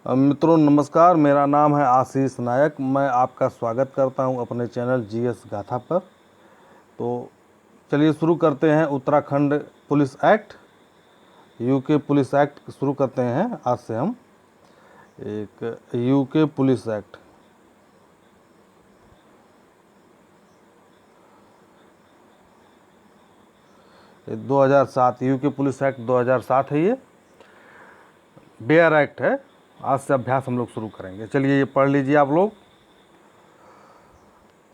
मित्रों नमस्कार, मेरा नाम है आशीष नायक। मैं आपका स्वागत करता हूं अपने चैनल जीएस गाथा पर। तो चलिए शुरू करते हैं। Uttarakhand police act, UK police act शुरू करते हैं आज से हम। एक यूके पुलिस एक्ट, ये 2007 यूके पुलिस एक्ट 2007 है। ये बेयर एक्ट है। आज से अभ्यास हम लोग शुरू करेंगे। चलिए ये पढ़ लीजिए आप लोग।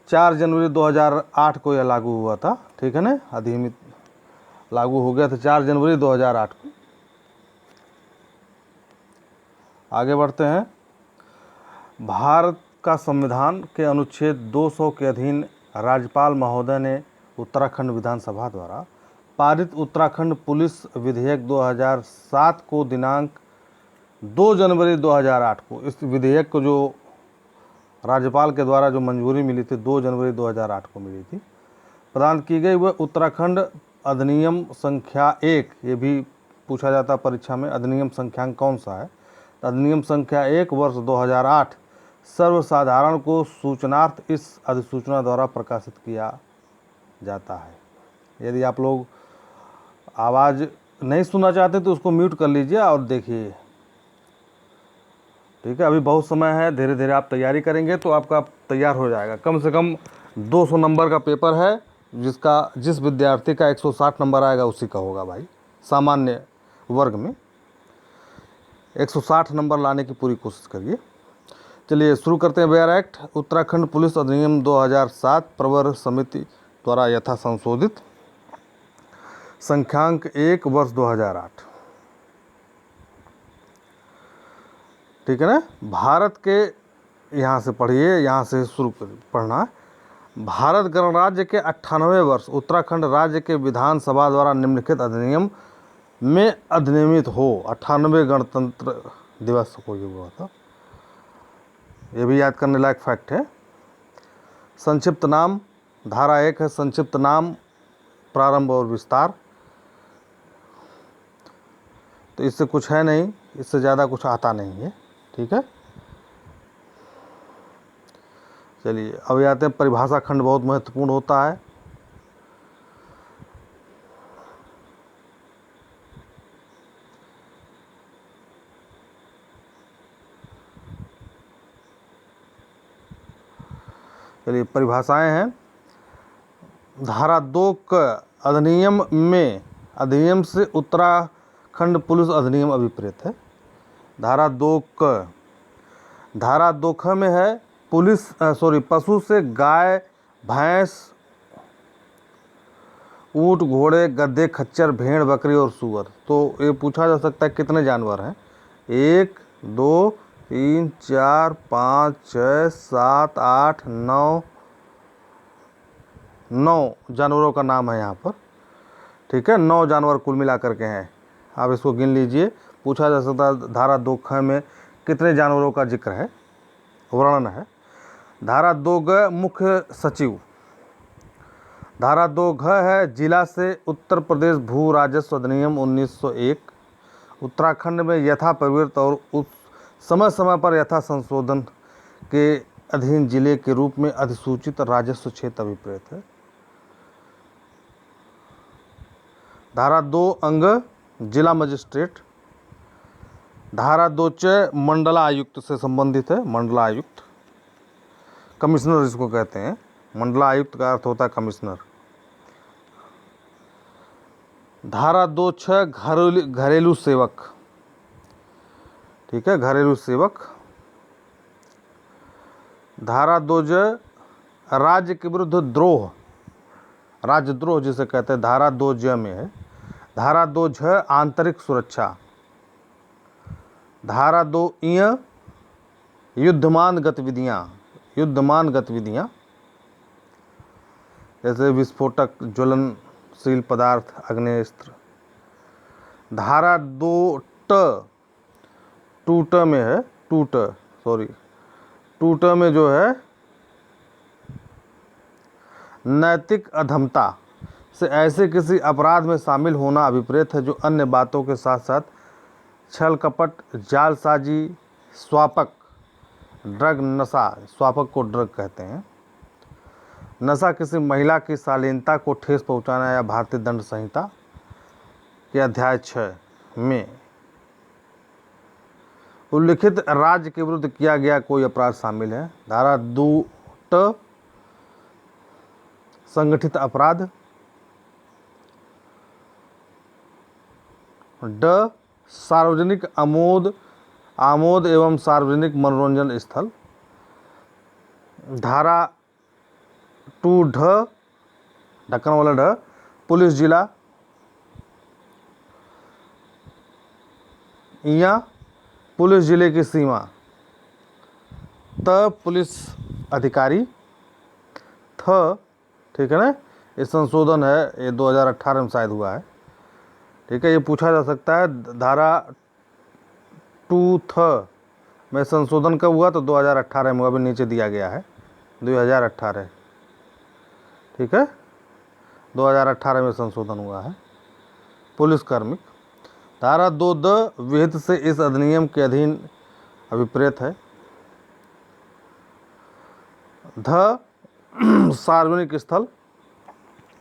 4 जनवरी 2008 को यह लागू हुआ था, ठीक है ना। अधिनियम लागू हो गया था 4 जनवरी 2008 को। आगे बढ़ते हैं। भारत का संविधान के अनुच्छेद 200 के अधीन राज्यपाल महोदय ने उत्तराखंड विधानसभा द्वारा पारित उत्तराखंड पुलिस विधेयक 2007 को दिनांक 2 जनवरी 2008 को, इस विधेयक को जो राज्यपाल के द्वारा जो मंजूरी मिली थी 2 जनवरी 2008 को मिली थी, प्रदान की गई। वह उत्तराखंड अधिनियम संख्या 1, ये भी पूछा जाता परीक्षा में, अधिनियम संख्यांक कौन सा है। तो अधिनियम संख्या 1 वर्ष 2008 सर्वसाधारण को सूचनार्थ इस अधिसूचना द्वारा प्रकाशित किया जाता है। यदि आप लोग आवाज़ नहीं सुनना चाहते तो उसको म्यूट कर लीजिए और देखिए, ठीक है। अभी बहुत समय है, धीरे धीरे आप तैयारी करेंगे तो आपका तैयार हो जाएगा। कम से कम 200 नंबर का पेपर है, जिस विद्यार्थी का 160 नंबर आएगा उसी का होगा भाई। सामान्य वर्ग में 160 नंबर लाने की पूरी कोशिश करिए। चलिए शुरू करते हैं। बेयर एक्ट, उत्तराखंड पुलिस अधिनियम 2007 प्रवर समिति द्वारा यथा संशोधित, संख्यांक 1 वर्ष 2008, ठीक है ना। भारत के, यहाँ से पढ़िए, यहाँ से शुरू पढ़ना है। भारत गणराज्य के 98 वर्ष उत्तराखंड राज्य के विधानसभा द्वारा निम्नलिखित अधिनियम में अधिनियमित हो। 98 गणतंत्र दिवस को ये हुआ था, ये भी याद करने लायक फैक्ट है। संक्षिप्त नाम, धारा 1 है संक्षिप्त नाम, प्रारंभ और विस्तार। तो इससे कुछ है नहीं, इससे ज़्यादा कुछ आता नहीं है, ठीक है। चलिए अब आते हैं। परिभाषा खंड बहुत महत्वपूर्ण होता है। चलिए परिभाषाएं हैं। धारा 2 क अधिनियम में, अधिनियम से उत्तराखंड पुलिस अधिनियम अभिप्रेत है। धारा 2 क, धारा 2 ख में है पशु से गाय, भैंस, ऊंट, घोड़े, गधे, खच्चर, भेड़, बकरी और सूअर। तो ये पूछा जा सकता है कितने जानवर हैं। 1 2 3 4 5 6 7 8 9 जानवरों का नाम है यहाँ पर, ठीक है। 9 जानवर कुल मिला करके हैं, आप इसको गिन लीजिए। पूछा जा सकता है धारा 2 ख में कितने जानवरों का जिक्र है, वर्णन है। धारा 2 ग मुख्य सचिव। धारा 2 घ है जिला से उत्तर प्रदेश भू राजस्व अधिनियम 1901 उत्तराखंड में यथा प्रवृत्त और उस समय समय पर यथा संशोधन के अधीन जिले के रूप में अधिसूचित राजस्व क्षेत्र अभिप्रेत है। धारा 2 अंग जिला मजिस्ट्रेट। धारा 2 च मंडलायुक्त से संबंधित है। मंडलायुक्त, कमिश्नर इसको कहते हैं। मंडलायुक्त का अर्थ होता है कमिश्नर। धारा 2 छ घरेलू सेवक, ठीक है, घरेलू सेवक। धारा 2 ज राज्य के विरुद्ध द्रोह, राजद्रोह जिसे कहते हैं, धारा 2 ज में है। धारा 2 झ आंतरिक सुरक्षा। धारा 2 इ युद्धमान गतिविधियां, युद्धमान गतिविधियां जैसे विस्फोटक, ज्वलनशील पदार्थ, आग्नेयास्त्र। धारा 2 ट, टू ट में है, टू ट में जो है नैतिक अधमता से ऐसे किसी अपराध में शामिल होना अभिप्रेत है जो अन्य बातों के साथ साथ छल कपट, जालसाजी स्वापक, ड्रग नशा, स्वापक को ड्रग कहते हैं। नशा किसी महिला की शालीनता को ठेस पहुंचाना या भारतीय दंड संहिता के अध्याय 6 में उल्लिखित राज्य के विरुद्ध किया गया कोई अपराध शामिल है। धारा 2 संगठित अपराध, सार्वजनिक आमोद एवं सार्वजनिक मनोरंजन स्थल। धारा 2 ढक्कन वाला पुलिस जिला या पुलिस जिले की सीमा। पुलिस अधिकारी। ठीक है ना, ये संशोधन है, ये 2018 में शायद हुआ है। ठीक है, ये पूछा जा सकता है। धारा 2 में संशोधन कब हुआ, तो 2018 में, अभी नीचे दिया गया है 2018। ठीक है, 2018 में संशोधन हुआ है। पुलिस कार्मिक। धारा 2 विहित से इस अधिनियम के अधीन अभिप्रेत है। सार्वजनिक स्थल।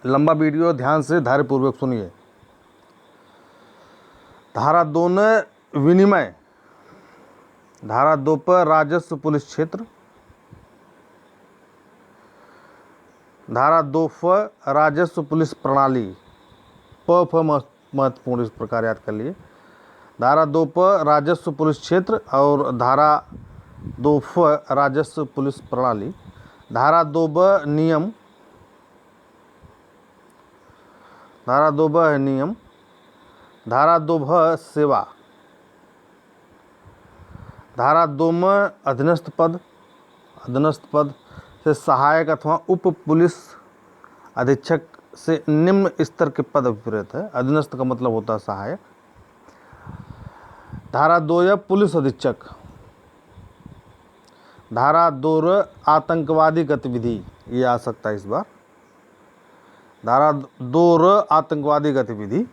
लंबा वीडियो ध्यान से धैर्यपूर्वक सुनिए। धारा 2 विनिमय। धारा 2 पर राजस्व पुलिस क्षेत्र। धारा 2 पर राजस्व पुलिस प्रणाली। महत्वपूर्ण, इस प्रकार याद कर लिए। धारा 2 पर राजस्व पुलिस क्षेत्र और धारा 2 पर राजस्व पुलिस प्रणाली। धारा 2 नियम। धारा 2 है नियम। धारा 2 सेवा। धारा 2 में अधीनस्थ पद। अधीनस्थ पद से सहायक अथवा उप पुलिस अधीक्षक से निम्न स्तर के पद अभिप्रेत है। अधीनस्थ का मतलब होता है सहायक। धारा 2 पुलिस अधीक्षक। धारा 2 आतंकवादी गतिविधि, ये आ सकता है इस बार। धारा 2 आतंकवादी गतिविधि।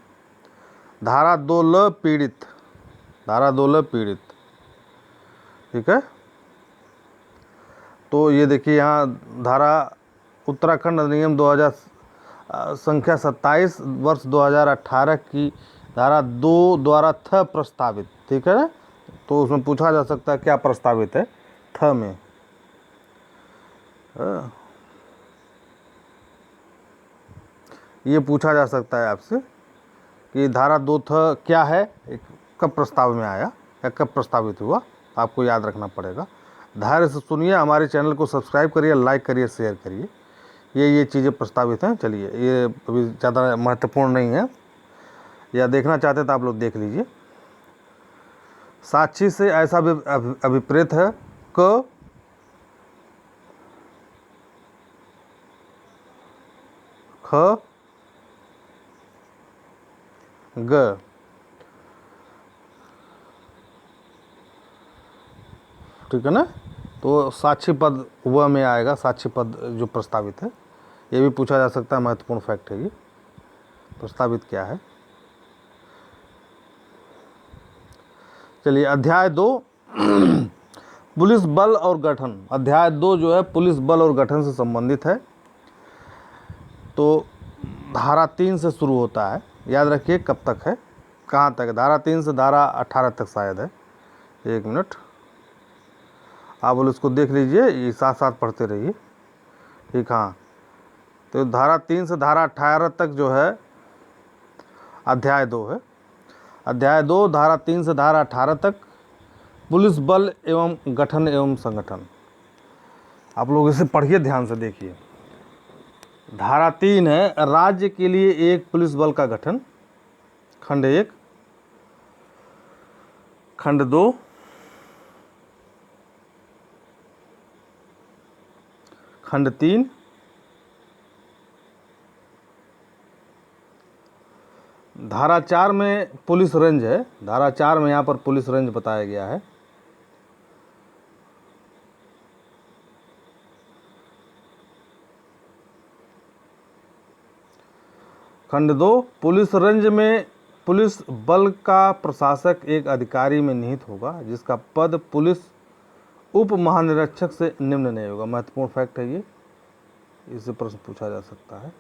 धारा 2 पीड़ित। धारा 2 पीड़ित। ठीक है, तो ये देखिए यहाँ धारा उत्तराखंड अधिनियम 2000 संख्या 27 वर्ष 2018 की धारा 2 द्वारा प्रस्तावित। ठीक है ना, तो उसमें पूछा जा सकता है क्या प्रस्तावित है में। ये पूछा जा सकता है आपसे कि धारा 2 क्या है, कब प्रस्ताव में आया या कब प्रस्तावित हुआ, आपको याद रखना पड़ेगा। धैर्य से सुनिए, हमारे चैनल को सब्सक्राइब करिए, लाइक करिए, शेयर करिए। ये चीज़ें प्रस्तावित हैं। चलिए, ये अभी ज़्यादा महत्वपूर्ण नहीं है, या देखना चाहते तो आप लोग देख लीजिए। साक्षी से ऐसा अभिप्रेत है क ख ग। ठीक है ना, तो साक्षी पद वह में आएगा, साक्षी पद जो प्रस्तावित है। ये भी पूछा जा सकता है, महत्वपूर्ण फैक्ट है ये। प्रस्तावित क्या है। चलिए, अध्याय 2 पुलिस बल और गठन। अध्याय 2 जो है पुलिस बल और गठन से संबंधित है। तो धारा 3 से शुरू होता है। याद रखिए कब तक है, कहाँ तक है। धारा 3 से धारा 18 तक शायद है। 1 मिनट, आप बोलो इसको देख लीजिए, ये साथ साथ पढ़ते रहिए। ठीक, हाँ, तो धारा 3 से धारा 18 तक जो है अध्याय 2 है। अध्याय 2 धारा 3 से धारा 18 तक पुलिस बल एवं गठन एवं संगठन। आप लोग इसे पढ़िए, ध्यान से देखिए। धारा 3 है राज्य के लिए एक पुलिस बल का गठन। खंड 1, खंड 2, खंड 3, धारा 4 में पुलिस रेंज है। धारा 4 में यहाँ पर पुलिस रेंज बताया गया है। खंड 2 पुलिस रेंज में पुलिस बल का प्रशासक एक अधिकारी में निहित होगा जिसका पद पुलिस उप महानिरीक्षक से निम्न नहीं होगा। महत्वपूर्ण फैक्ट है ये, इससे प्रश्न पूछा जा सकता है।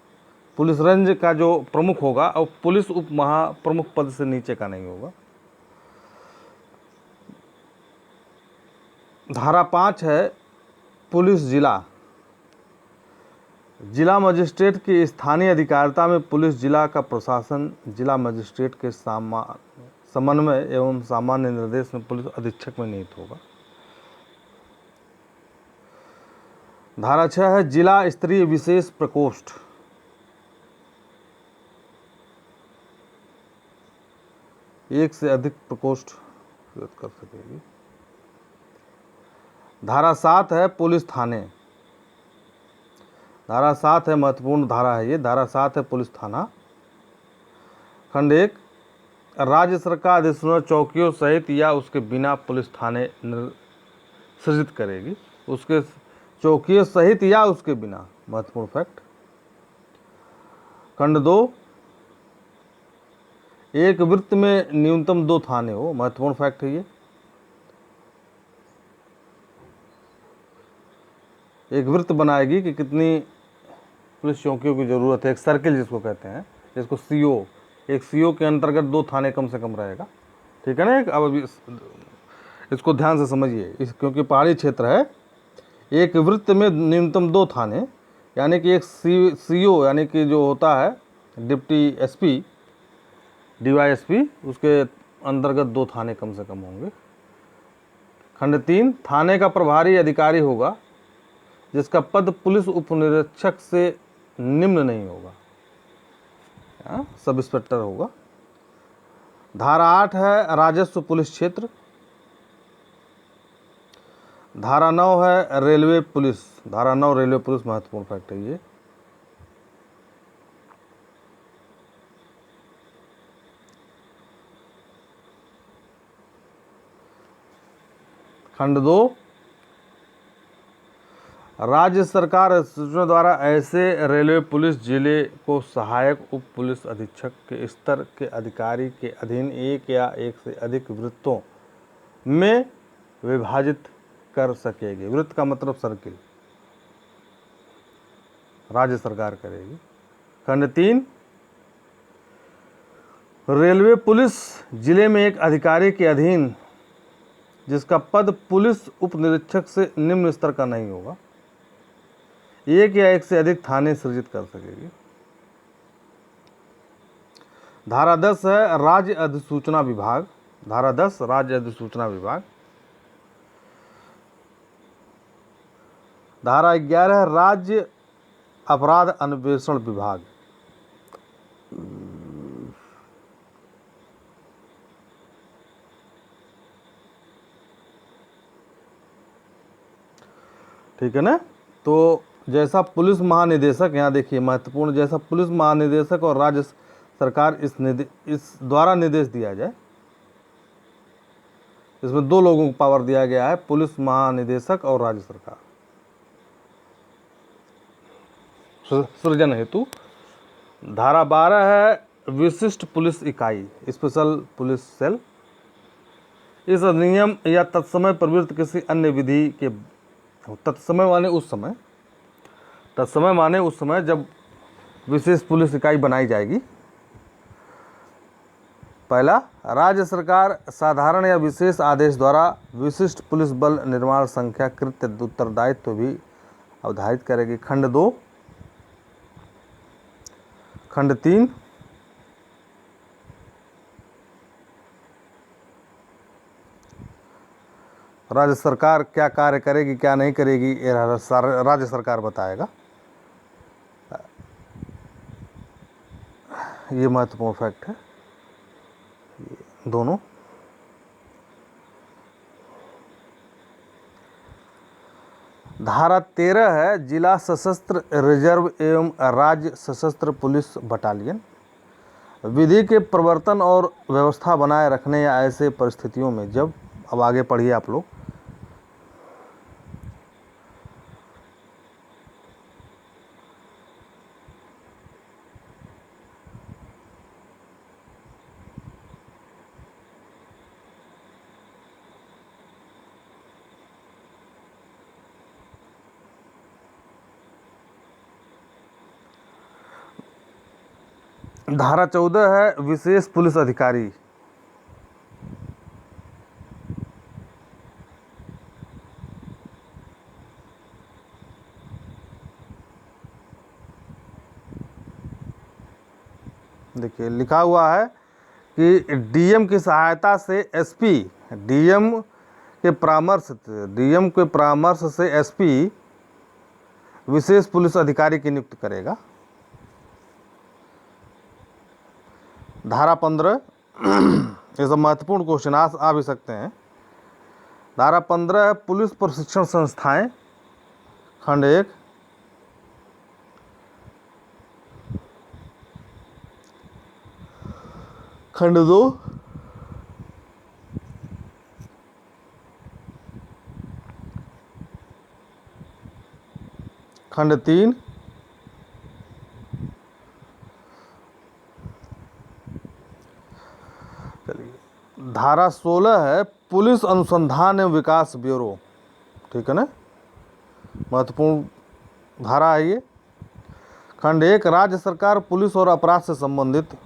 पुलिस रेंज का जो प्रमुख होगा और पुलिस उप महाप्रमुख पद से नीचे का नहीं होगा। धारा 5 है पुलिस जिला। जिला मजिस्ट्रेट की स्थानीय अधिकारिता में पुलिस जिला का प्रशासन जिला मजिस्ट्रेट के समन्वय एवं सामान्य निर्देश में पुलिस अधीक्षक में निहित होगा। धारा 6 है जिला स्तरीय विशेष प्रकोष्ठ। एक से अधिक प्रकोष्ठ कर सकेगी। धारा 7 है पुलिस थाने। धारा 7 है, महत्वपूर्ण धारा है ये। धारा 7 है पुलिस थाना। खंड 1, राज्य सरकार अधिसूचना चौकियों सहित या उसके बिना पुलिस थाने सृजित करेगी। उसके चौकियों सहित या उसके बिना, महत्वपूर्ण फैक्ट। खंड 2, एक वृत्त में न्यूनतम 2 थाने हो। महत्वपूर्ण फैक्ट है ये। एक वृत्त बनाएगी कि कितनी पुलिस चौकियों की ज़रूरत है। एक सर्किल जिसको कहते हैं, जिसको सीओ, एक सीओ के अंतर्गत 2 थाने कम से कम रहेगा। ठीक है ना। अब अभी इसको ध्यान से समझिए, क्योंकि पहाड़ी क्षेत्र है। एक वृत्त में न्यूनतम 2 थाने, यानी कि एक सीओ यानी कि जो होता है डिप्टी एसपी, डीवाईएसपी, उसके अंतर्गत 2 थाने कम से कम होंगे। खंड 3, थाने का प्रभारी अधिकारी होगा जिसका पद पुलिस उपनिरीक्षक से निम्न नहीं होगा, सब इंस्पेक्टर होगा। धारा 8 है राजस्व पुलिस क्षेत्र। धारा 9 है रेलवे पुलिस। धारा 9 रेलवे पुलिस, महत्वपूर्ण फैक्ट है ये। खंड 2, राज्य सरकार अधिसूचना द्वारा ऐसे रेलवे पुलिस जिले को सहायक उप पुलिस अधीक्षक के स्तर के अधिकारी के अधीन एक या एक से अधिक वृत्तों में विभाजित कर सकेगी। वृत्त का मतलब सर्किल, राज्य सरकार करेगी। खंड 3, रेलवे पुलिस जिले में एक अधिकारी के अधीन जिसका पद पुलिस उप निरीक्षक से निम्न स्तर का नहीं होगा, एक या एक से अधिक थाने सृजित कर सकेगी। धारा 10 है राज्य अधिसूचना विभाग। धारा 10 राज्य अधिसूचना विभाग। धारा 11 है राज्य अपराध अन्वेषण विभाग। ठीक है ना। तो जैसा पुलिस महानिदेशक, यहाँ देखिए महत्वपूर्ण, जैसा पुलिस महानिदेशक और राज्य सरकार इस द्वारा निर्देश दिया जाए, इसमें 2 लोगों को पावर दिया गया है, पुलिस महानिदेशक और राज्य सरकार, सृजन हेतु। धारा 12 है विशिष्ट पुलिस इकाई, स्पेशल पुलिस सेल। इस अधिनियम या तत्समय प्रवृत्त किसी अन्य विधि के, तत्समय माने उस समय, तत्समय माने उस समय जब विशेष पुलिस इकाई बनाई जाएगी। पहला, राज्य सरकार साधारण या विशेष आदेश द्वारा विशिष्ट पुलिस बल निर्माण संख्या कृत्य उत्तरदायित्व भी अवधारित करेगी। खंड 2। खंड 3, राज्य सरकार क्या कार्य करेगी क्या नहीं करेगी, ये राज्य सरकार बताएगा। ये महत्वपूर्ण फैक्ट है दोनों। धारा 13 है जिला सशस्त्र रिजर्व एवं राज्य सशस्त्र पुलिस बटालियन। विधि के प्रवर्तन और व्यवस्था बनाए रखने या ऐसे परिस्थितियों में जब, अब आगे पढ़िए आप लोग, धारा 14 है विशेष पुलिस अधिकारी। देखिए लिखा हुआ है कि डीएम की सहायता से एसपी, डीएम के परामर्श से एसपी विशेष पुलिस अधिकारी की नियुक्ति करेगा। धारा 15 ये सब महत्वपूर्ण क्वेश्चन आ भी सकते हैं। धारा 15 है पुलिस प्रशिक्षण संस्थाएं। खंड 1, खंड 2, खंड 3, चलिए धारा 16 है पुलिस अनुसंधान एवं विकास ब्यूरो। ठीक है ना, महत्वपूर्ण धारा है ये। खंड 1 राज्य सरकार पुलिस और अपराध से संबंधित।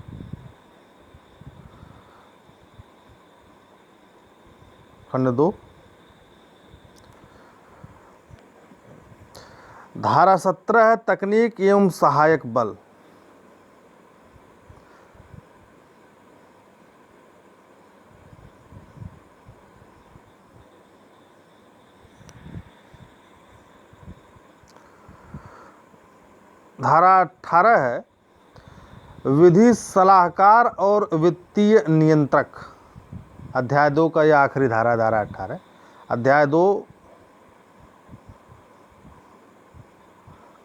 खंड 2 धारा 17 है तकनीक एवं सहायक बल। धारा 18 है विधि सलाहकार और वित्तीय नियंत्रक। अध्याय 2 का यह आखिरी धारा, धारा 18। अध्याय 2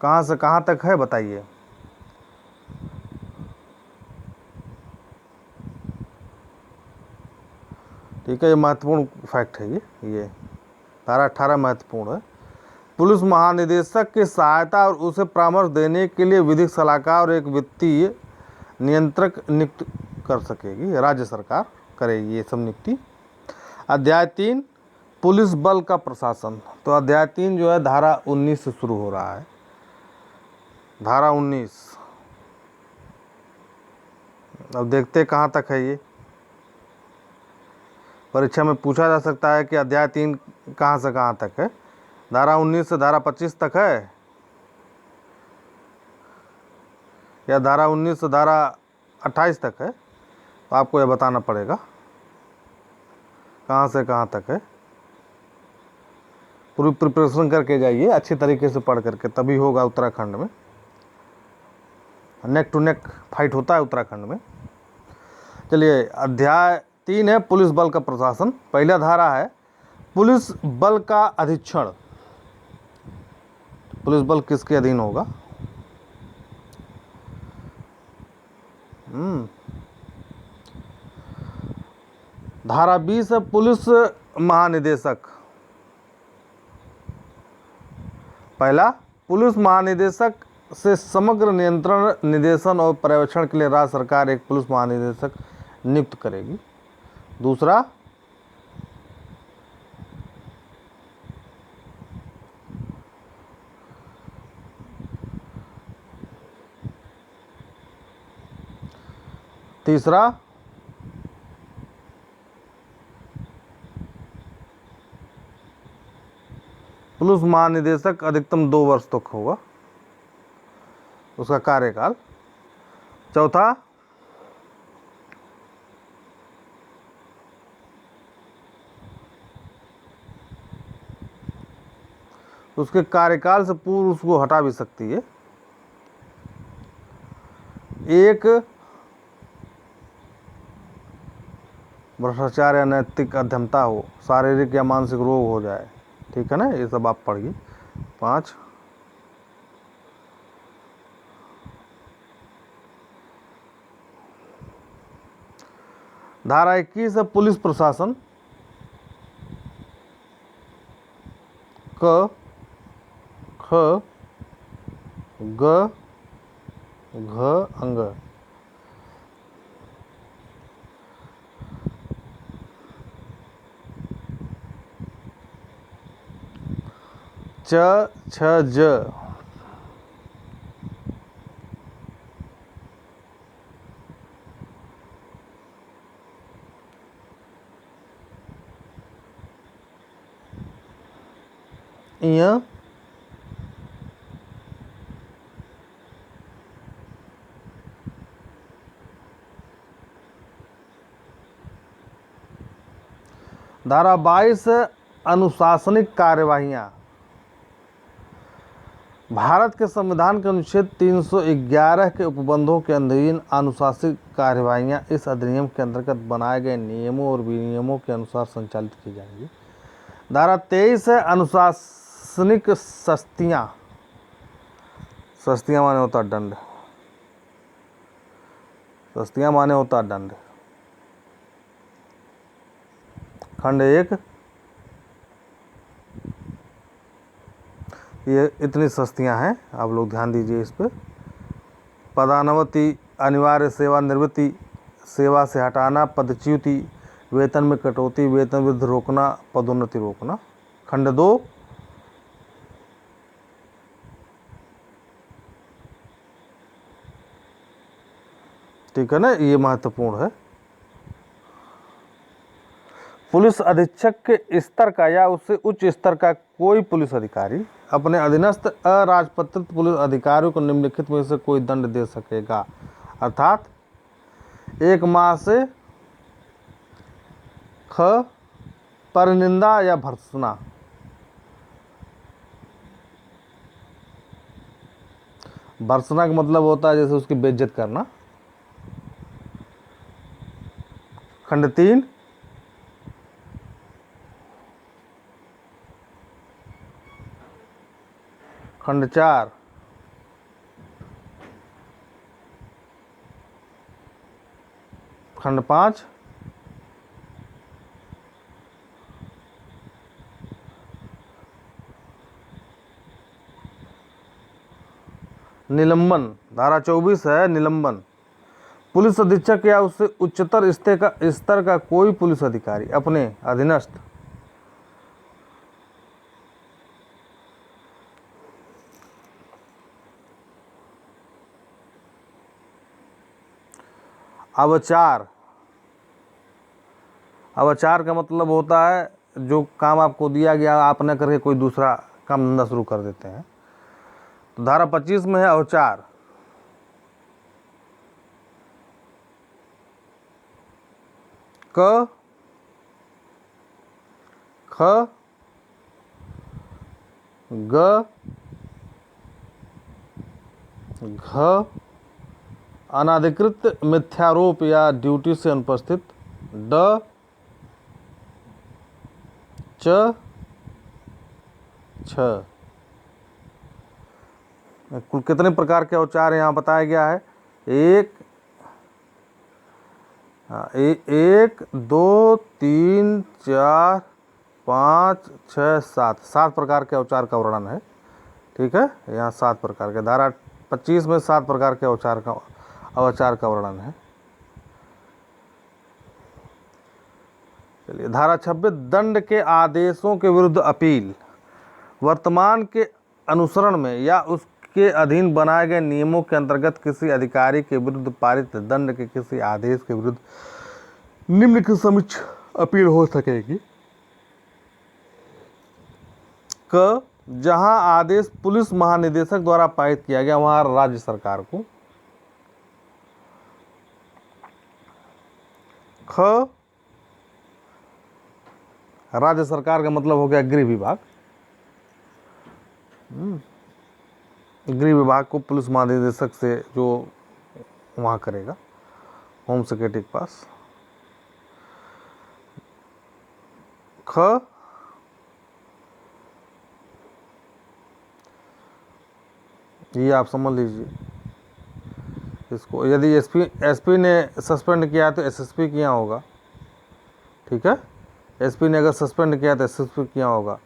कहाँ से कहाँ तक है बताइए। ठीक है, ये महत्वपूर्ण फैक्ट है ये धारा 18 महत्वपूर्ण है। पुलिस महानिदेशक की सहायता और उसे परामर्श देने के लिए विधिक सलाहकार और एक वित्तीय नियंत्रक नियुक्त कर सकेगी, राज्य सरकार करेगी ये सब नियुक्ति। अध्याय 3 पुलिस बल का प्रशासन। तो अध्याय 3 जो है धारा 19 से शुरू हो रहा है। धारा 19, अब देखते कहाँ तक है ये। परीक्षा में पूछा जा सकता है कि अध्याय 3 कहाँ से कहाँ तक है। धारा 19 से धारा 25 तक है या धारा 19 से धारा 28 तक है, तो आपको यह बताना पड़ेगा कहाँ से कहाँ तक है। पूरी प्रिपरेशन करके जाइए अच्छी तरीके से पढ़ करके, तभी होगा उत्तराखंड में। नेक टू नेक फाइट होता है उत्तराखंड में। चलिए अध्याय 3 है पुलिस बल का प्रशासन। पहला धारा है पुलिस बल का अधीक्षण। पुलिस बल किसके अधीन होगा? धारा 20 है पुलिस महानिदेशक। पहला, पुलिस महानिदेशक से समग्र नियंत्रण, निर्देशन और पर्यवेक्षण के लिए राज्य सरकार एक पुलिस महानिदेशक नियुक्त करेगी। दूसरा, तीसरा, पुलिस महानिदेशक अधिकतम 2 वर्ष तक होगा उसका कार्यकाल। चौथा, उसके कार्यकाल से पूर्व उसको हटा भी सकती है। एक, भ्रष्टाचार या नैतिक अधमता हो, शारीरिक या मानसिक रोग हो जाए। ठीक है ना, ये सब आप पढ़िए। 5, धारा 21 है पुलिस प्रशासन। क, ख, ग, घ, अंग। च, छ, ज। ईय धारा 22 अनुशासनिक कार्यवाहियां। भारत के संविधान के अनुच्छेद 311 के उपबंधों के अधीन अनुशासनिक कार्यवाहियां इस अधिनियम के अंतर्गत बनाए गए नियमों और विनियमों के अनुसार संचालित की जाएंगी। धारा 23 है अनुशासनिक सस्तियां। सस्तियां माने होता दंड। सस्तियां माने होता दंड। खंड 1, ये इतनी सस्तियां हैं, आप लोग ध्यान दीजिए इस पर। पदान्नति, अनिवार्य सेवानिवृत्ति, सेवा से हटाना, पदच्युति, वेतन में कटौती, वेतन वृद्धि रोकना, पदोन्नति रोकना। खंड 2, ठीक है ना, ये महत्वपूर्ण है। पुलिस अधीक्षक के स्तर का या उससे उच्च स्तर का कोई पुलिस अधिकारी अपने अधीनस्थ अराजपत्रित पुलिस अधिकारियों को निम्नलिखित में से कोई दंड दे सकेगा, अर्थात 1 माह से ख परनिंदा या भर्त्सना। भर्त्सना का मतलब होता है जैसे उसकी बेइज्जत करना। खंड 3, खंड 4, खंड 5, निलंबन। धारा 24 है निलंबन। पुलिस अधीक्षक या उससे उच्चतर स्तर का कोई पुलिस अधिकारी अपने अधीनस्थ अवचार का मतलब होता है जो काम आपको दिया गया आप न करके कोई दूसरा काम धंधा शुरू कर देते हैं। तो धारा 25 में है अवचार। क ख ग घ अनाधिकृत मिथ्यारोप या ड्यूटी से अनुपस्थित। ड च छ। कुल कितने प्रकार के औचार यहाँ बताया गया है? 1 2 3 4 5 6 7 7 प्रकार के औचार का वर्णन है। ठीक है, यहाँ 7 प्रकार के। धारा 25 में 7 प्रकार के औचार का वर्णन है। चलिए, धारा 26 दंड के आदेशों के विरुद्ध अपील। वर्तमान के अनुसरण में या उसके अधीन बनाए गए नियमों के अंतर्गत किसी अधिकारी के विरुद्ध पारित दंड के किसी आदेश के विरुद्ध निम्नलिखित समीक्ष अपील हो सकेगी। क जहां आदेश पुलिस महानिदेशक द्वारा पारित किया गया वहां राज्य सरकार को। ख राज्य सरकार का मतलब हो गया गृह विभाग। गृह विभाग को पुलिस महानिदेशक से जो वहाँ करेगा, होम सेक्रेटरी के पास। ख ये आप समझ लीजिए इसको। यदि एसपी ने सस्पेंड किया तो एसएसपी किया होगा। ठीक है, एसपी ने अगर सस्पेंड किया तो एसएसपी किया होगा।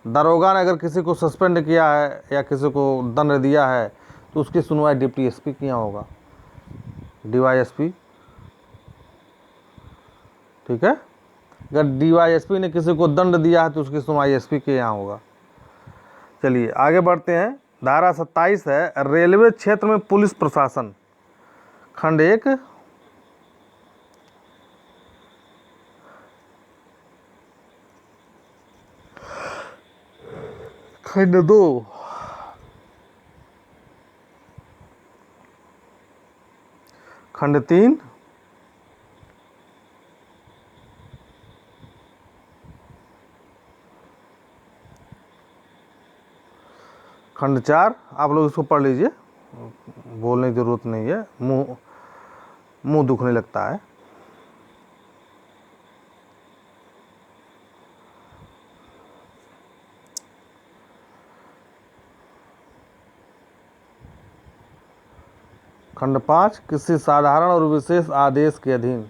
दरोगा ने अगर किसी को सस्पेंड किया है या किसी को दंड दिया है तो उसकी सुनवाई डिप्टी एसपी किया होगा, डीवाईएसपी। ठीक है, अगर डीवाईएसपी ने किसी को दंड दिया है तो उसकी सुनवाई एसपी के यहाँ होगा। चलिए आगे बढ़ते हैं। धारा 27 है रेलवे क्षेत्र में पुलिस प्रशासन। खंड 1 ख खंड 2 खंड 3 खंड 4। आप लोग इसको पढ़ लीजिए, बोलने की ज़रूरत नहीं है, मुंह दुखने लगता है। खंड 5 किसी साधारण और विशेष आदेश के अधीन।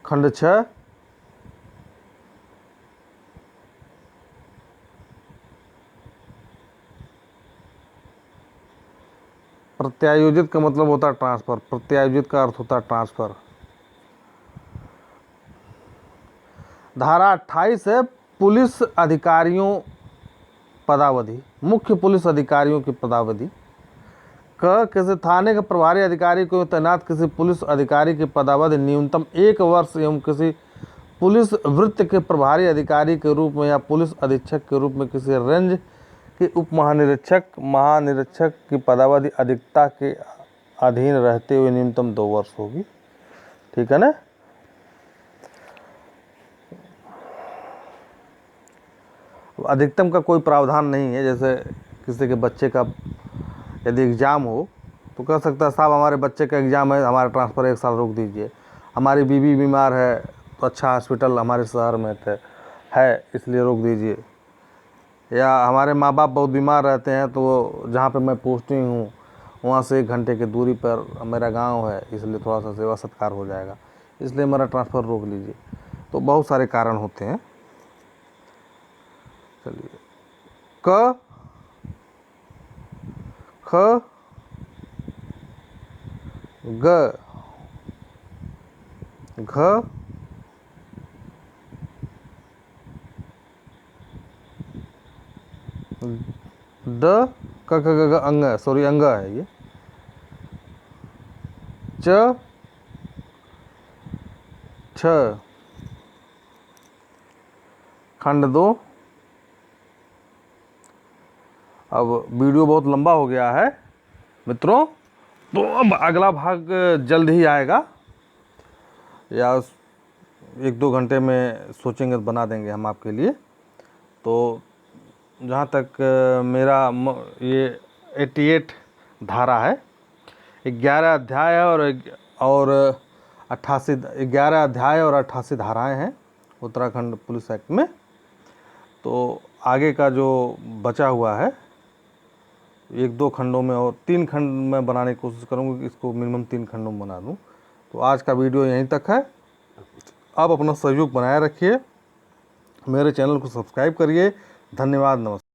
खंड 6 प्रत्यायोजित का मतलब होता है ट्रांसफर, प्रत्यायोजित का अर्थ होता है ट्रांसफर। धारा 28 है पुलिस अधिकारियों पदावधि, मुख्य पुलिस अधिकारियों की पदावधि। क किसी थाने के प्रभारी अधिकारी को तैनात किसी पुलिस अधिकारी की पदावधि न्यूनतम 1 वर्ष एवं किसी पुलिस वृत्त के प्रभारी अधिकारी के रूप में या पुलिस अधीक्षक के रूप में किसी रेंज के उप महानिरीक्षक महानिरीक्षक की पदावधि अधिकता के अधीन रहते हुए न्यूनतम 2 वर्ष होगी। ठीक है ना। अधिकतम का कोई प्रावधान नहीं है। जैसे किसी के बच्चे का यदि एग्ज़ाम हो तो कह सकता है साहब हमारे बच्चे का एग्ज़ाम है, हमारा ट्रांसफ़र 1 साल रोक दीजिए। हमारी बीवी बीमार है तो अच्छा हॉस्पिटल हमारे शहर में है इसलिए रोक दीजिए। या हमारे माँ बाप बहुत बीमार रहते हैं तो जहाँ पे मैं पोस्टिंग हूँ वहाँ से 1 घंटे की दूरी पर मेरा गांव है, इसलिए थोड़ा सा सेवा सत्कार हो जाएगा, इसलिए मेरा ट्रांसफ़र रोक लीजिए। तो बहुत सारे कारण होते हैं। चलिए क ख ग घ ड क ख ग घ अंग, सॉरी अंग है ये। च छ खंड 2। अब वीडियो बहुत लंबा हो गया है मित्रों, तो अब अगला भाग जल्द ही आएगा, या 1-2 घंटे में सोचेंगे तो बना देंगे हम आपके लिए। तो जहाँ तक मेरा ये 88 धारा है, 11 अध्याय है और 11 अध्याय और 88 धाराएं हैं उत्तराखंड पुलिस एक्ट में। तो आगे का जो बचा हुआ है 1-2 खंडों में और 3 खंड में बनाने की कोशिश करूँगा कि इसको मिनिमम 3 खंडों में बना दूँ। तो आज का वीडियो यहीं तक है। आप अपना सहयोग बनाए रखिए, मेरे चैनल को सब्सक्राइब करिए। धन्यवाद, नमस्कार।